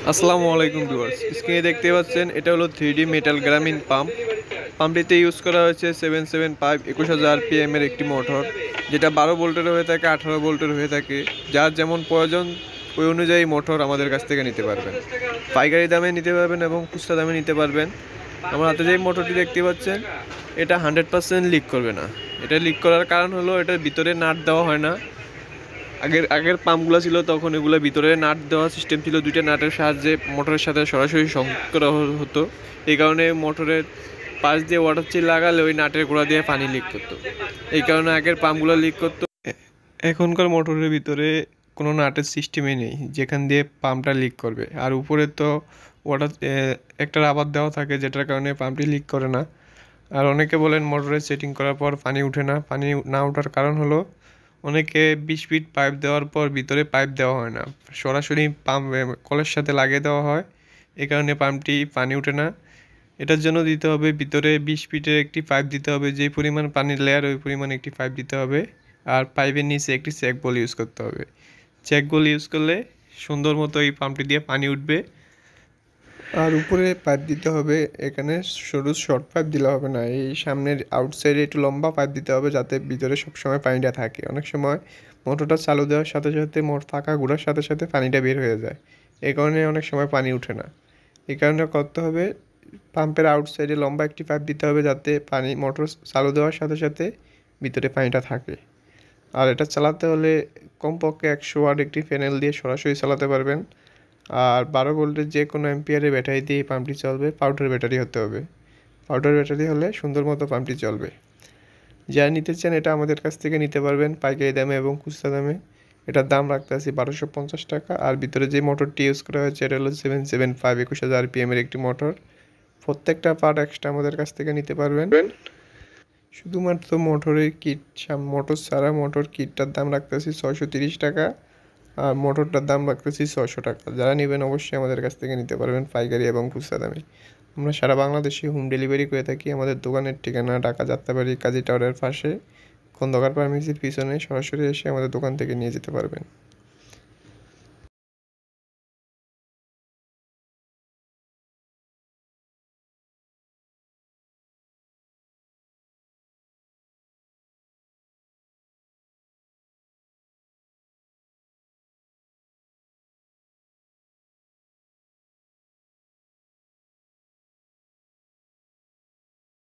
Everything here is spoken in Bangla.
আসসালামু আলাইকুম ভিউয়ার্স, স্ক্রিনে দেখতে পাচ্ছেন এটা হলো 3D মেটাল গ্রামীণ পাম্প। পাম্পটিতে ইউজ করা হয়েছে 775 21,000 পিএম এর একটি মোটর, যেটা 12 ভোল্টের হয়ে থাকে, 18 ভোল্টের হয়ে থাকে। যার যেমন প্রয়োজন ওই অনুযায়ী মোটর আমাদের কাছ থেকে নিতে পারবেন। পাইকারি দামে নিতে পারবেন এবং খুচরা দামে নিতে পারবেন। আমার হাতে যে মোটরটি দেখতে পাচ্ছেন এটা 100% লিক করবে না। এটা লিক করার কারণ হলো এটার ভিতরে নাট দেওয়া হয় না। আগের আগের পাম্পগুলো ছিল তখন এগুলো ভিতরে নাট দেওয়া সিস্টেম ছিল, দুইটা নাটের সাহায্যে মোটরের সাথে সরাসরি সংযোগ করা হতো। এই কারণে মোটরের পাশ দিয়ে ওয়াটার চিল লাগালে ওই নাটের গোড়া দিয়ে পানি লিক করতো। এই কারণে আগের পাম্পগুলো লিক করতো। এখনকার মোটরের ভিতরে কোনো নাটের সিস্টেমই নেই যেখান দিয়ে পাম্পটা লিক করবে। আর উপরে তো ওয়াটার একটা রাবার দেওয়া থাকে, যেটার কারণে পাম্পটি লিক করে না। আর অনেকে বলেন মোটরে সেটিং করার পর পানি উঠে না। পানি না ওঠার কারণ হলো অনেকে 20 ফিট পাইপ দেওয়ার পর ভিতরে পাইপ দেওয়া হয় না, সরাসরি পাম্প কলের সাথে লাগিয়ে দেওয়া হয়। এই কারণে পাম্পটি পানি ওঠে না। এটার জন্য দিতে হবে ভিতরে 20 ফিটের একটি পাইপ দিতে হবে, যে পরিমাণ পানির লেয়ার ওই পরিমাণ একটি পাইপ দিতে হবে। আর পাইপের নিচে একটি চেক বল ইউজ করতে হবে। চেক বল ইউজ করলে সুন্দর মতো এই পাম্পটি দিয়ে পানি উঠবে। আর উপরে পাইপ দিতে হবে, এখানে সরু শর্ট পাইপ দিলে হবে না, এই সামনের আউটসাইডে একটু লম্বা পাইপ দিতে হবে যাতে ভিতরে সবসময় পানিটা থাকে। অনেক সময় মোটরটা চালু দেওয়ার সাথে সাথে পাখা ঘোরার সাথে সাথে পানিটা বের হয়ে যায়, এই কারণে অনেক সময় পানি ওঠে না। এই কারণে করতে হবে পাম্পের আউটসাইডে লম্বা একটি পাইপ দিতে হবে যাতে পানি মোটর চালু দেওয়ার সাথে সাথে ভিতরে পানিটা থাকে। আর এটা চালাতে হলে কমপক্ষে 100 ওয়াট একটি প্যানেল দিয়ে সরাসরি চালাতে পারবেন। আর 12 ভোল্টের যে কোনো অ্যাম্পিয়ারের ব্যাটারি দিয়ে পাম্পটি চলবে। পাউডার ব্যাটারি হতে হবে, পাউডার ব্যাটারি হলে সুন্দর মতো পাম্পটি চলবে। যা নিতে চান এটা আমাদের কাছ থেকে নিতে পারবেন পাইকারি দামে এবং খুচরা দামে। এটার দাম রাখতে আছি 1250 টাকা। আর ভিতরে যে মোটরটি ইউজ করা হয়েছে এটা হলো 775 21,000 পিএমের একটি মোটর। প্রত্যেকটা পার্ট এক্সট্রা আমাদের কাছ থেকে নিতে পারবেন। শুধুমাত্র মোটরের কিট, মোটর ছাড়া মোটর কিটটার দাম রাখতেছি 630 টাকা। আর মোটরটার দাম রাখতেছি 600 টাকা। যারা নেবেন অবশ্যই আমাদের কাছ থেকে নিতে পারবেন পাইকারি এবং খুচরা দামে। আমরা সারা বাংলাদেশে হোম ডেলিভারি করে থাকি। আমাদের দোকানের ঠিকানা ঢাকা যাত্রাবাড়ি কাজী টাওয়ারের পাশে, খন্দকার ফার্মেসির পিছনে। সরাসরি এসে আমাদের দোকান থেকে নিয়ে যেতে পারবেন।